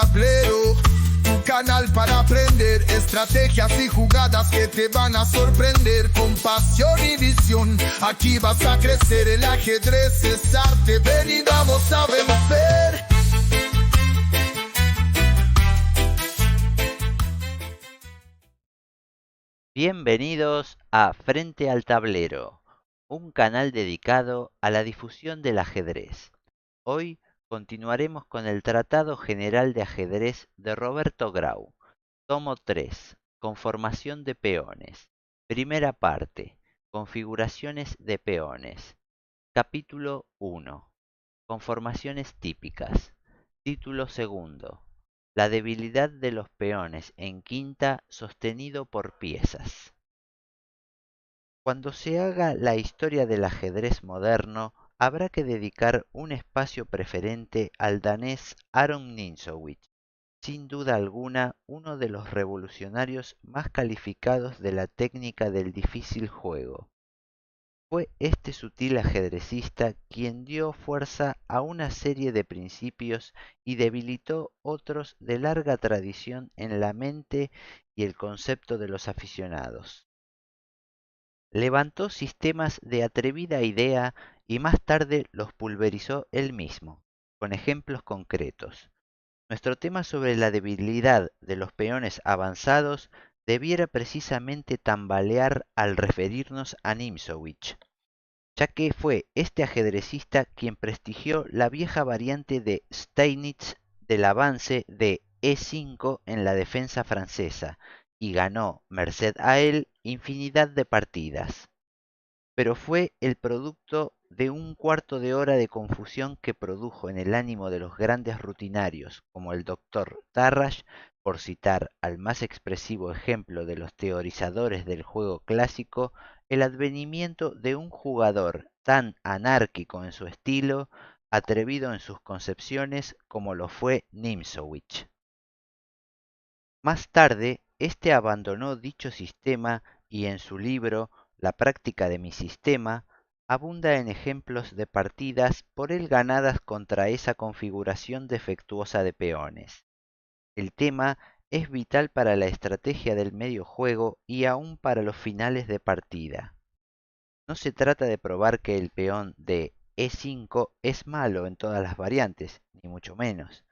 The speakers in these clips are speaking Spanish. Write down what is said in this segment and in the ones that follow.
Tablero, tu canal para aprender estrategias y jugadas que te van a sorprender. Con pasión y visión, aquí vas a crecer. El ajedrez es arte, ven y vamos a vencer. Bienvenidos a Frente al Tablero, un canal dedicado a la difusión del ajedrez. Hoy continuaremos con el Tratado General de Ajedrez de Roberto Grau, tomo 3, Conformación de peones. Primera parte, Configuraciones de peones. Capítulo 1, Conformaciones típicas. Título segundo, La debilidad de los peones en quinta sostenido por piezas. Cuando se haga la historia del ajedrez moderno, habrá que dedicar un espacio preferente al danés Aron Nimzowitsch, sin duda alguna uno de los revolucionarios más calificados de la técnica del difícil juego. Fue este sutil ajedrecista quien dio fuerza a una serie de principios y debilitó otros de larga tradición en la mente y el concepto de los aficionados. Levantó sistemas de atrevida idea y más tarde los pulverizó él mismo, con ejemplos concretos. Nuestro tema sobre la debilidad de los peones avanzados debiera precisamente tambalear al referirnos a Nimzowitsch, ya que fue este ajedrecista quien prestigió la vieja variante de Steinitz del avance de E5 en la defensa francesa y ganó, merced a él, infinidad de partidas. Pero fue el producto de un cuarto de hora de confusión que produjo en el ánimo de los grandes rutinarios, como el doctor Tarrasch, por citar al más expresivo ejemplo de los teorizadores del juego clásico, el advenimiento de un jugador tan anárquico en su estilo, atrevido en sus concepciones, como lo fue Nimzowitsch. Más tarde, este abandonó dicho sistema y en su libro La práctica de mi sistema, abunda en ejemplos de partidas por él ganadas contra esa configuración defectuosa de peones. El tema es vital para la estrategia del medio juego y aún para los finales de partida. No se trata de probar que el peón de E5 es malo en todas las variantes, ni mucho menos.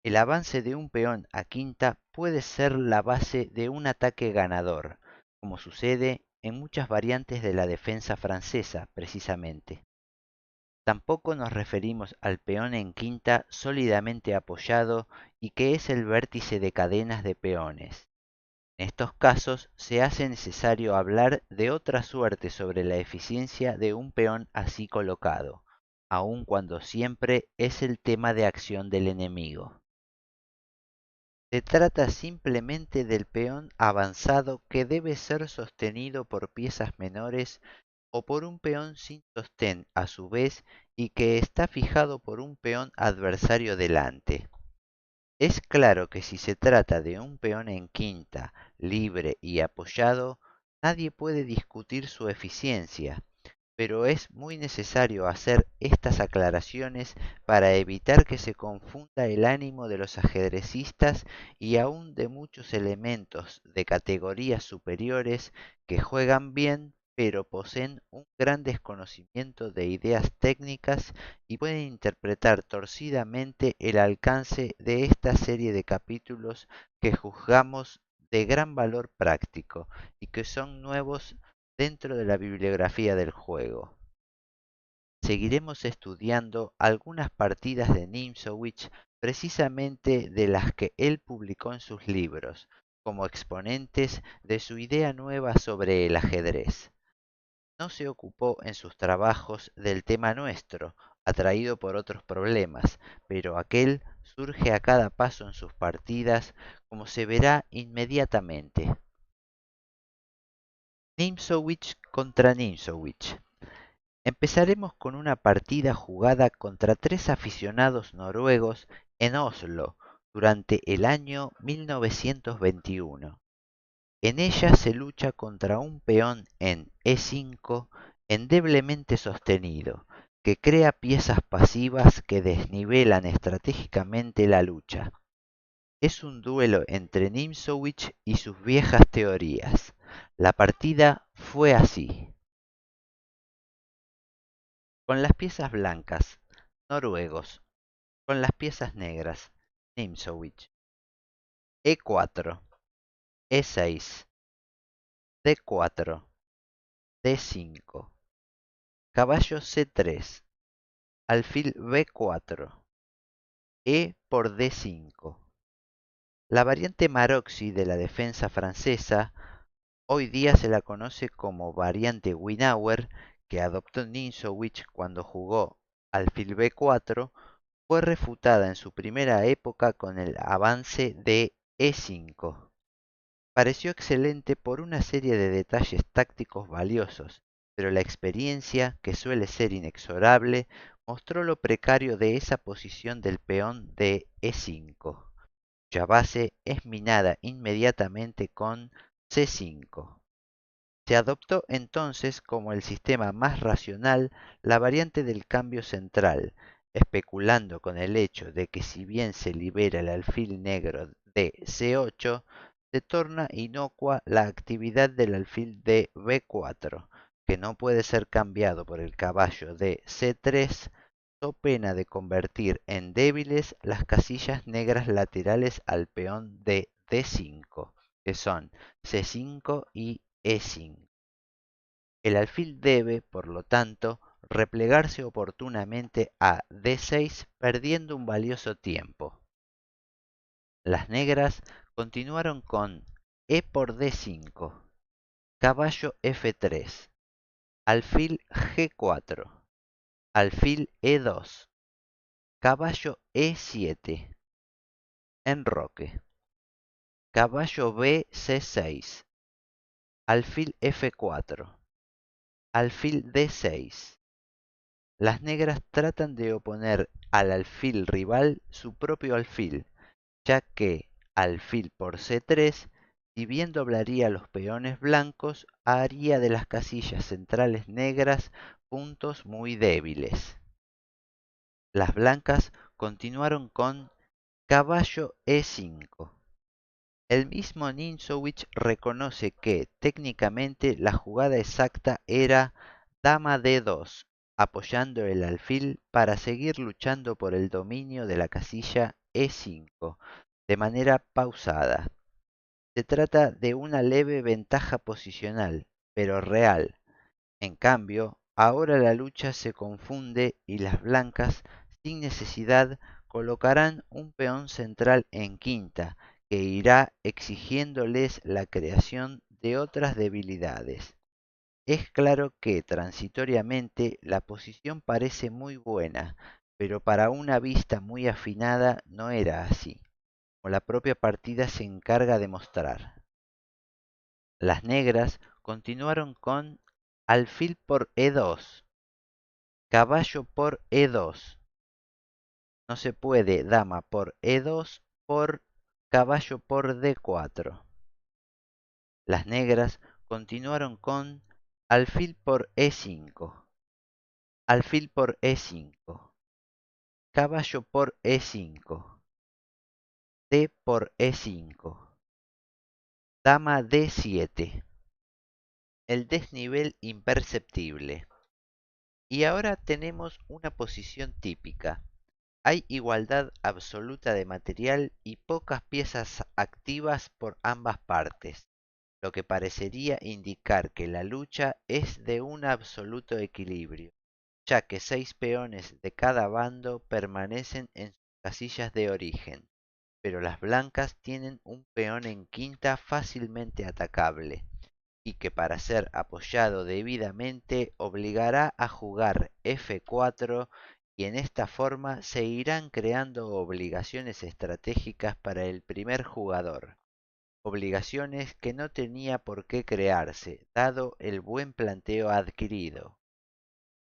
El avance de un peón a quinta puede ser la base de un ataque ganador, como sucede en muchas variantes de la defensa francesa, precisamente. Tampoco nos referimos al peón en quinta sólidamente apoyado y que es el vértice de cadenas de peones. En estos casos se hace necesario hablar de otra suerte sobre la eficiencia de un peón así colocado, aun cuando siempre es el tema de acción del enemigo. Se trata simplemente del peón avanzado que debe ser sostenido por piezas menores o por un peón sin sostén a su vez y que está fijado por un peón adversario delante. Es claro que si se trata de un peón en quinta, libre y apoyado, nadie puede discutir su eficiencia, pero es muy necesario hacer estas aclaraciones para evitar que se confunda el ánimo de los ajedrecistas y aún de muchos elementos de categorías superiores que juegan bien pero poseen un gran desconocimiento de ideas técnicas y pueden interpretar torcidamente el alcance de esta serie de capítulos que juzgamos de gran valor práctico y que son nuevos dentro de la bibliografía del juego. Seguiremos estudiando algunas partidas de Nimzowitsch precisamente de las que él publicó en sus libros, como exponentes de su idea nueva sobre el ajedrez. No se ocupó en sus trabajos del tema nuestro, atraído por otros problemas, pero aquel surge a cada paso en sus partidas, como se verá inmediatamente. Nimzowitsch contra Nimzowitsch. Empezaremos con una partida jugada contra tres aficionados noruegos en Oslo durante el año 1921. En ella se lucha contra un peón en E5 endeblemente sostenido, que crea piezas pasivas que desnivelan estratégicamente la lucha. Es un duelo entre Nimzowitsch y sus viejas teorías. La partida fue así. Con las piezas blancas, noruegos. Con las piezas negras, Nimzowitsch. E4, E6, D4, D5, caballo C3, alfil B4, E por D5. La variante Maroczy de la defensa francesa, hoy día se la conoce como variante Winauer, que adoptó Nimzowitsch cuando jugó alfil B4, fue refutada en su primera época con el avance de E5. Pareció excelente por una serie de detalles tácticos valiosos, pero la experiencia, que suele ser inexorable, mostró lo precario de esa posición del peón de E5, cuya base es minada inmediatamente con C5. Se adoptó entonces como el sistema más racional la variante del cambio central, especulando con el hecho de que si bien se libera el alfil negro de C8, se torna inocua la actividad del alfil de B4, que no puede ser cambiado por el caballo de C3, so pena de convertir en débiles las casillas negras laterales al peón de D5, que son C5 y E5. El alfil debe, por lo tanto, replegarse oportunamente a D6 perdiendo un valioso tiempo. Las negras continuaron con E por D5, caballo F3, alfil G4, alfil E2, caballo E7, enroque, caballo B C6, alfil F4, alfil D6. Las negras tratan de oponer al alfil rival su propio alfil, ya que alfil por C3, si bien doblaría los peones blancos, haría de las casillas centrales negras puntos muy débiles. Las blancas continuaron con caballo E5. El mismo Nimzowitsch reconoce que técnicamente la jugada exacta era dama D2, apoyando el alfil para seguir luchando por el dominio de la casilla E5 de manera pausada. Se trata de una leve ventaja posicional, pero real. En cambio, ahora la lucha se confunde y las blancas, sin necesidad, colocarán un peón central en quinta, que irá exigiéndoles la creación de otras debilidades. Es claro que transitoriamente la posición parece muy buena, pero para una vista muy afinada no era así, como la propia partida se encarga de mostrar. Las negras continuaron con alfil por E2, caballo por E2. No se puede dama por E2 por caballo por D4. Las negras continuaron con alfil por E5, alfil por E5, caballo por E5, D por E5, dama D7. El desnivel imperceptible. Y ahora tenemos una posición típica. Hay igualdad absoluta de material y pocas piezas activas por ambas partes, lo que parecería indicar que la lucha es de un absoluto equilibrio, ya que 6 peones de cada bando permanecen en sus casillas de origen, pero las blancas tienen un peón en quinta fácilmente atacable, y que para ser apoyado debidamente obligará a jugar F4, y en esta forma se irán creando obligaciones estratégicas para el primer jugador, obligaciones que no tenía por qué crearse, dado el buen planteo adquirido.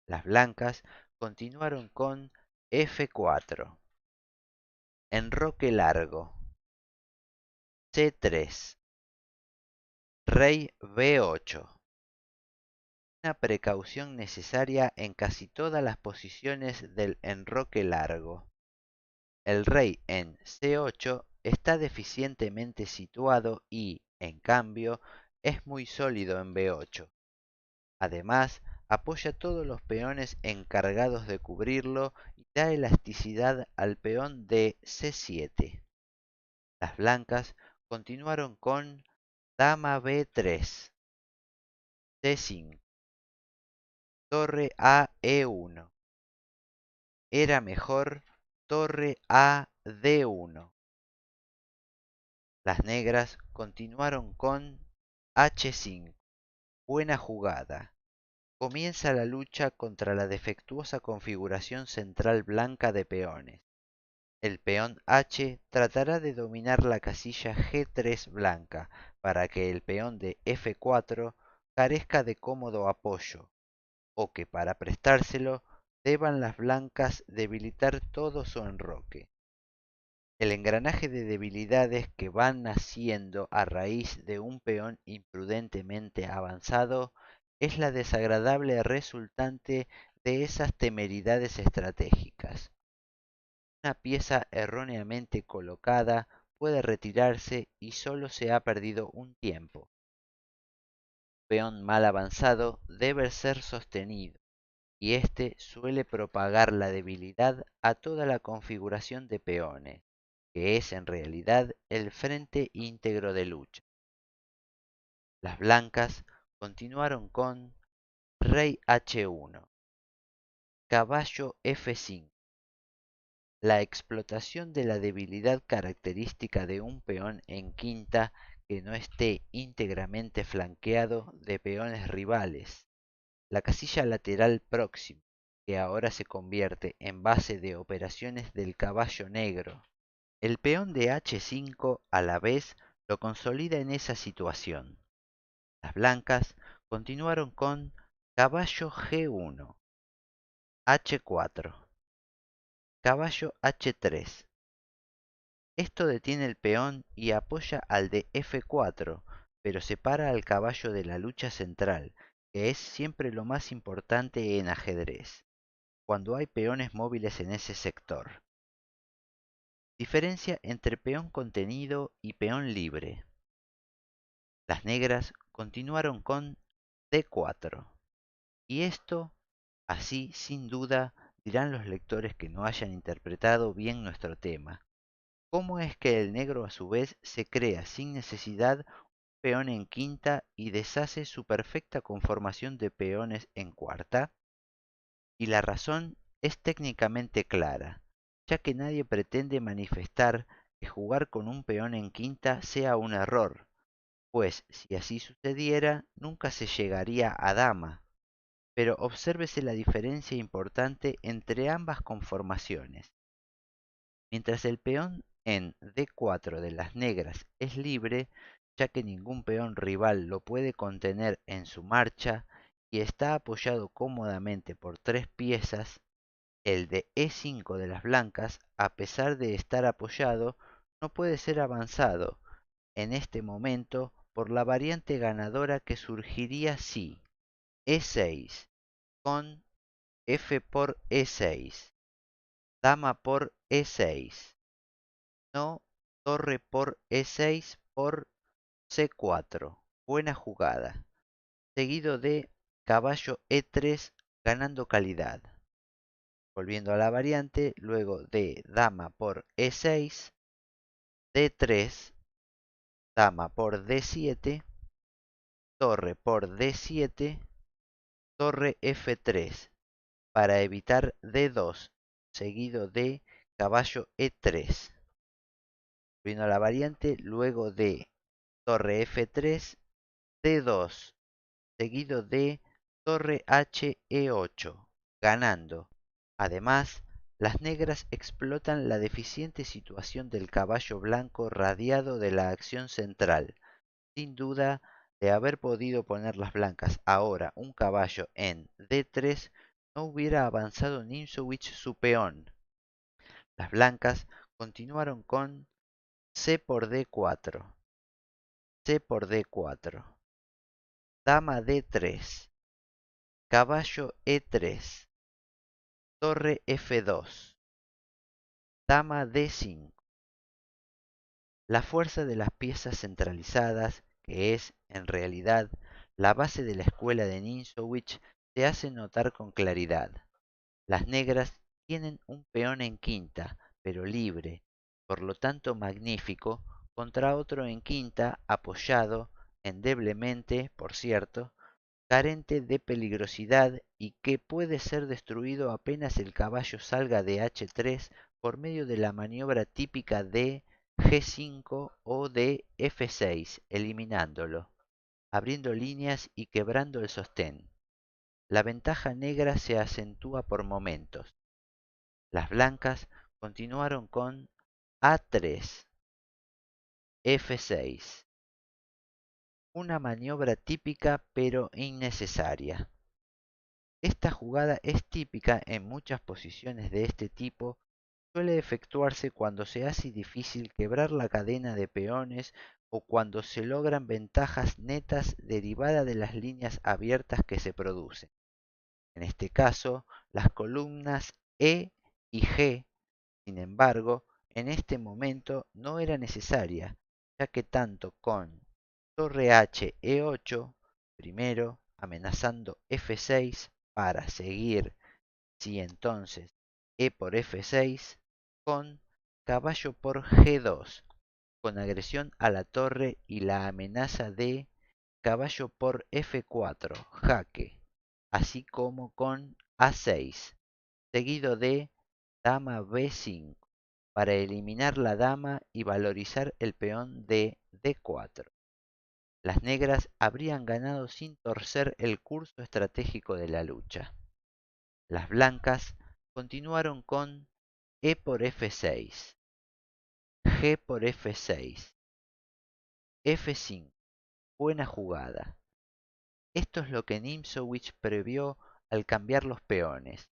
Las blancas continuaron con F4, enroque largo, C3, rey B8. Una precaución necesaria en casi todas las posiciones del enroque largo. El rey en C8 está deficientemente situado y, en cambio, es muy sólido en B8. Además, apoya todos los peones encargados de cubrirlo y da elasticidad al peón de C7. Las blancas continuaron con dama B3, C5, torre a E1. Era mejor torre a D1. Las negras continuaron con H5. Buena jugada. Comienza la lucha contra la defectuosa configuración central blanca de peones. El peón H tratará de dominar la casilla G3 blanca para que el peón de F4 carezca de cómodo apoyo, o que para prestárselo deban las blancas debilitar todo su enroque. El engranaje de debilidades que van naciendo a raíz de un peón imprudentemente avanzado es la desagradable resultante de esas temeridades estratégicas. Una pieza erróneamente colocada puede retirarse y solo se ha perdido un tiempo. Un peón mal avanzado debe ser sostenido, y este suele propagar la debilidad a toda la configuración de peones, que es en realidad el frente íntegro de lucha. Las blancas continuaron con rey H1, caballo F5. La explotación de la debilidad característica de un peón en quinta que no esté íntegramente flanqueado de peones rivales. La casilla lateral próxima, que ahora se convierte en base de operaciones del caballo negro. El peón de H5 a la vez lo consolida en esa situación. Las blancas continuaron con caballo G1, H4, caballo H3. Esto detiene el peón y apoya al de F4, pero separa al caballo de la lucha central, que es siempre lo más importante en ajedrez, cuando hay peones móviles en ese sector. Diferencia entre peón contenido y peón libre. Las negras continuaron con D4. Y esto, así sin duda, dirán los lectores que no hayan interpretado bien nuestro tema. ¿Cómo es que el negro a su vez se crea sin necesidad un peón en quinta y deshace su perfecta conformación de peones en cuarta? Y la razón es técnicamente clara, ya que nadie pretende manifestar que jugar con un peón en quinta sea un error, pues si así sucediera nunca se llegaría a dama. Pero obsérvese la diferencia importante entre ambas conformaciones. Mientras el peón en D4 de las negras es libre, ya que ningún peón rival lo puede contener en su marcha y está apoyado cómodamente por tres piezas, el de E5 de las blancas, a pesar de estar apoyado, no puede ser avanzado en este momento por la variante ganadora que surgiría si E6 con F por E6, dama por E6, no torre por E6 por C4, buena jugada, seguido de caballo E3 ganando calidad. Volviendo a la variante, luego de dama por E6, D3, dama por D7, torre por D7, torre F3, para evitar D2, seguido de caballo E3. Volviendo a la variante, luego de torre F3, D2, seguido de torre HE8, ganando. Además, las negras explotan la deficiente situación del caballo blanco radiado de la acción central. Sin duda, de haber podido poner las blancas ahora un caballo en D3, no hubiera avanzado Nimzowitsch su peón. Las blancas continuaron con C por D4, C por D4, dama D3, caballo E3, torre F2, dama D5, La fuerza de las piezas centralizadas, que es, en realidad, la base de la escuela de Ninšović, se hace notar con claridad. Las negras tienen un peón en quinta, pero libre, por lo tanto magnífico, contra otro en quinta, apoyado, endeblemente, por cierto, carente de peligrosidad y que puede ser destruido apenas el caballo salga de h3 por medio de la maniobra típica de g5 o de f6, eliminándolo, abriendo líneas y quebrando el sostén. La ventaja negra se acentúa por momentos. Las blancas continuaron con a3, f6, una maniobra típica pero innecesaria. Esta jugada es típica en muchas posiciones de este tipo. Suele efectuarse cuando se hace difícil quebrar la cadena de peones o cuando se logran ventajas netas derivadas de las líneas abiertas que se producen. En este caso, las columnas E y G, sin embargo, en este momento no era necesaria, ya que tanto con torre H E8, primero amenazando F6 para seguir, si entonces E por F6, con caballo por G2, con agresión a la torre y la amenaza de caballo por F4, jaque, así como con A6, seguido de dama B5, para eliminar la dama y valorizar el peón de D4. Las negras habrían ganado sin torcer el curso estratégico de la lucha. Las blancas continuaron con E por F6, G por F6, F5, buena jugada. Esto es lo que Nimzowitsch previó al cambiar los peones.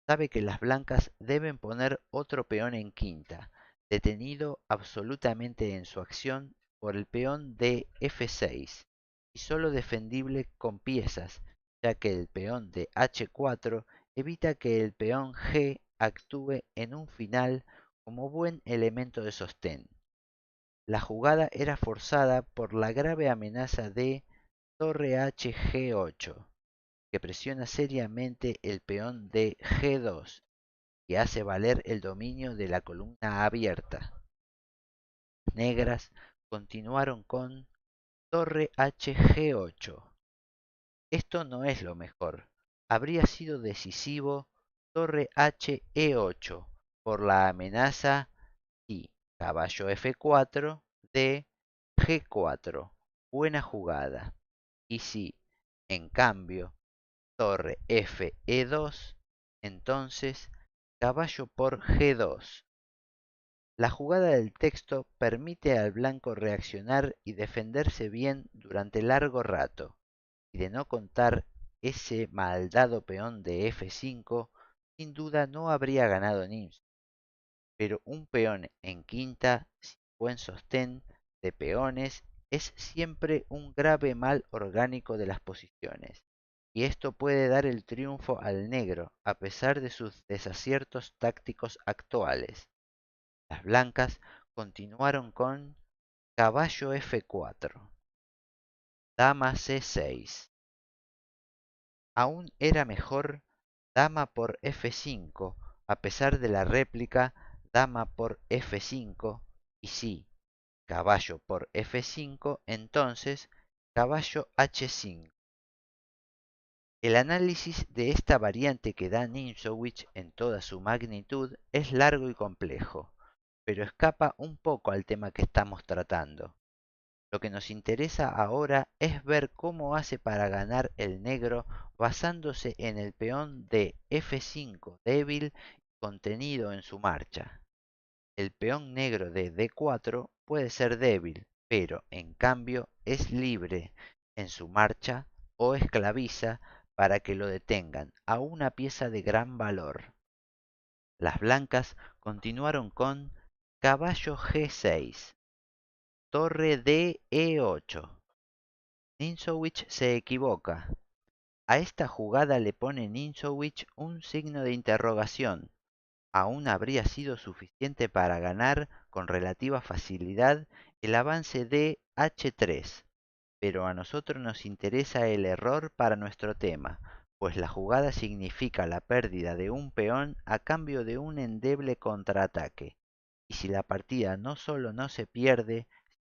Sabe que las blancas deben poner otro peón en quinta, detenido absolutamente en su acción por el peón de F6, y solo defendible con piezas, ya que el peón de H4 evita que el peón G actúe en un final como buen elemento de sostén. La jugada era forzada por la grave amenaza de torre H G8, que presiona seriamente el peón de G2 y hace valer el dominio de la columna abierta. Negras continuaron con torre H G8. Esto no es lo mejor. Habría sido decisivo torre H E8 por la amenaza y caballo F4 de G4. Buena jugada. Y si, en cambio, torre F E2, entonces caballo por G2. La jugada del texto permite al blanco reaccionar y defenderse bien durante largo rato, y de no contar ese maldado peón de F5, sin duda no habría ganado Nimzo, pero un peón en quinta sin buen sostén de peones es siempre un grave mal orgánico de las posiciones, y esto puede dar el triunfo al negro a pesar de sus desaciertos tácticos actuales. Las blancas continuaron con caballo F4, dama C6. Aún era mejor dama por F5, a pesar de la réplica dama por F5, y si caballo por F5, entonces caballo H5. El análisis de esta variante que da Nimzowitsch en toda su magnitud es largo y complejo, pero escapa un poco al tema que estamos tratando. Lo que nos interesa ahora es ver cómo hace para ganar el negro basándose en el peón de F5 débil contenido en su marcha. El peón negro de D4 puede ser débil, pero en cambio es libre en su marcha o esclaviza para que lo detengan a una pieza de gran valor. Las blancas continuaron con caballo G6, torre de E8. Nimzowitsch se equivoca. A esta jugada le pone Nimzowitsch un signo de interrogación. aún habría sido suficiente para ganar con relativa facilidad el avance de h3, pero a nosotros nos interesa el error para nuestro tema, pues la jugada significa la pérdida de un peón a cambio de un endeble contraataque, y si la partida no solo no se pierde,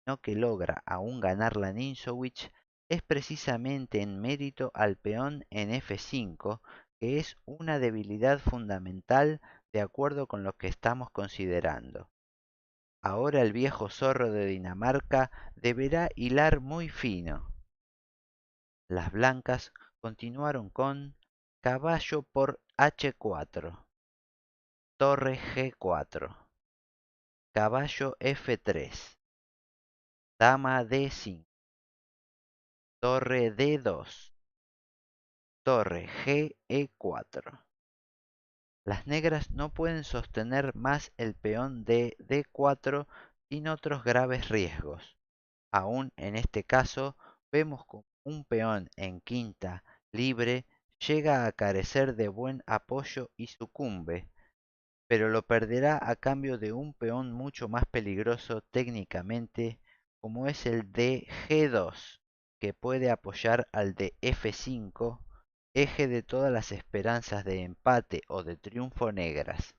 sino que logra aún ganar la Ninjowitz, es precisamente en mérito al peón en F5, que es una debilidad fundamental de acuerdo con lo que estamos considerando. Ahora el viejo zorro de Dinamarca deberá hilar muy fino. Las blancas continuaron con caballo por h4, torre g4, caballo f3, dama d5, torre d2, torre ge4. Las negras no pueden sostener más el peón de d4 sin otros graves riesgos. Aún en este caso, vemos como un peón en quinta libre llega a carecer de buen apoyo y sucumbe, pero lo perderá a cambio de un peón mucho más peligroso técnicamente, como es el de G2, que puede apoyar al de F5, eje de todas las esperanzas de empate o de triunfo negras,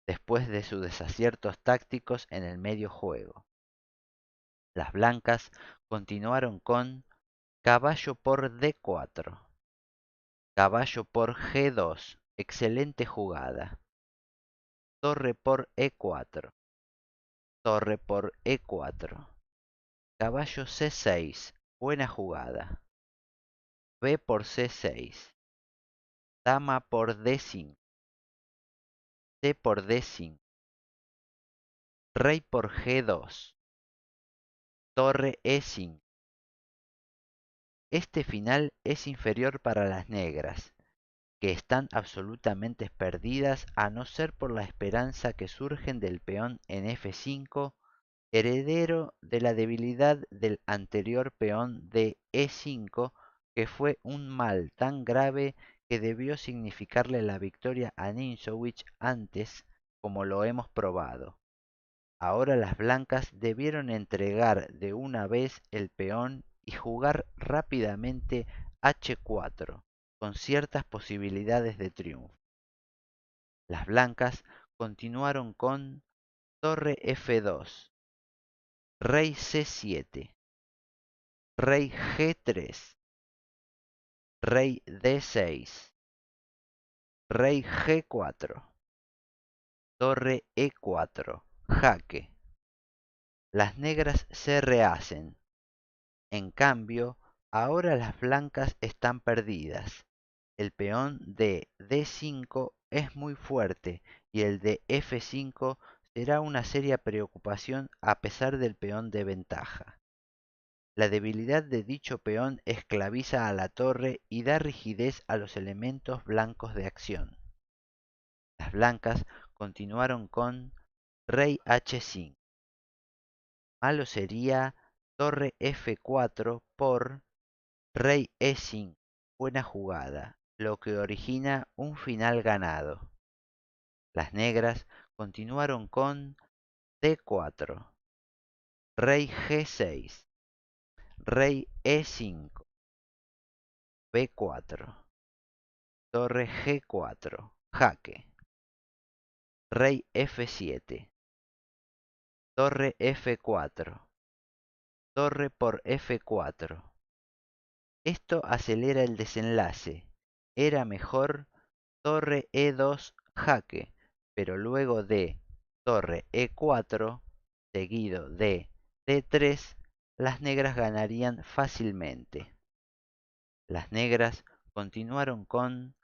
después de sus desaciertos tácticos en el medio juego. Las blancas continuaron con caballo por D4, caballo por G2, excelente jugada, torre por E4, torre por E4, caballo C6, buena jugada, B por C6, dama por D5, C por D5, rey por G2, torre E5. Este final es inferior para las negras, que están absolutamente perdidas a no ser por la esperanza que surgen del peón en F5, heredero de la debilidad del anterior peón de E5, que fue un mal tan grave que debió significarle la victoria a Ninjowitz antes, como lo hemos probado. Ahora las blancas debieron entregar de una vez el peón y jugar rápidamente H4, con ciertas posibilidades de triunfo. Las blancas continuaron con torre F2, rey C7, rey G3, rey D6, rey G4, torre E4, jaque. Las negras se rehacen. En cambio, ahora las blancas están perdidas. El peón de D5 es muy fuerte y el de F5 será una seria preocupación a pesar del peón de ventaja. La debilidad de dicho peón esclaviza a la torre y da rigidez a los elementos blancos de acción. Las blancas continuaron con rey H5. Malo sería torre F4 por rey E5. Buena jugada, lo que origina un final ganado. Las negras continuaron con D4, rey G6, rey E5, B4, torre G4, jaque, rey F7, torre F4, torre por F4. Esto acelera el desenlace. Era mejor torre E2 jaque, pero luego de torre E4, seguido de D3, las negras ganarían fácilmente. Las negras continuaron con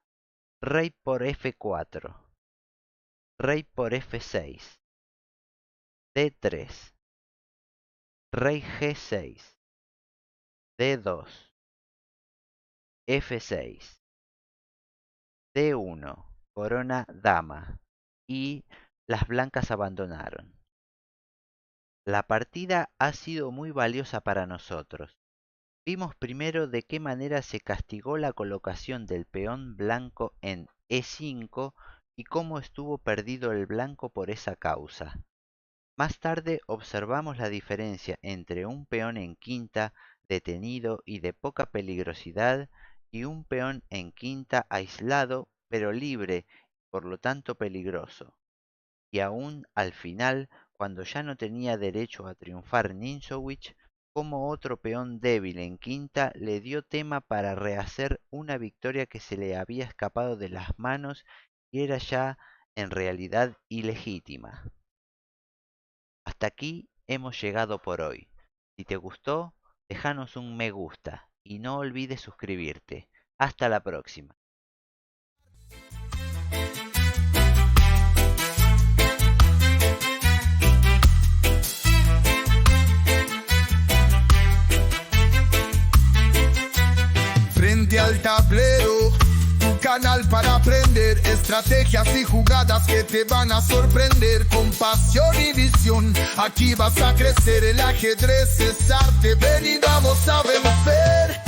rey por F4, rey por F6, D3, rey G6, D2, F6, D1, corona dama, y las blancas abandonaron. La partida ha sido muy valiosa para nosotros. Vimos primero de qué manera se castigó la colocación del peón blanco en E5 y cómo estuvo perdido el blanco por esa causa. Más tarde observamos la diferencia entre un peón en quinta detenido y de poca peligrosidad y un peón en quinta aislado pero libre, por lo tanto peligroso. Y aún al final, cuando ya no tenía derecho a triunfar Ninšović, como otro peón débil en quinta le dio tema para rehacer una victoria que se le había escapado de las manos y era ya en realidad ilegítima. Hasta aquí hemos llegado por hoy. Si te gustó, déjanos un me gusta y no olvides suscribirte. Hasta la próxima. Frente al tablero, tu canal para aprender estrategias y jugadas que te van a sorprender. Con pasión y visión, aquí vas a crecer. El ajedrez es arte, ven y vamos a vencer.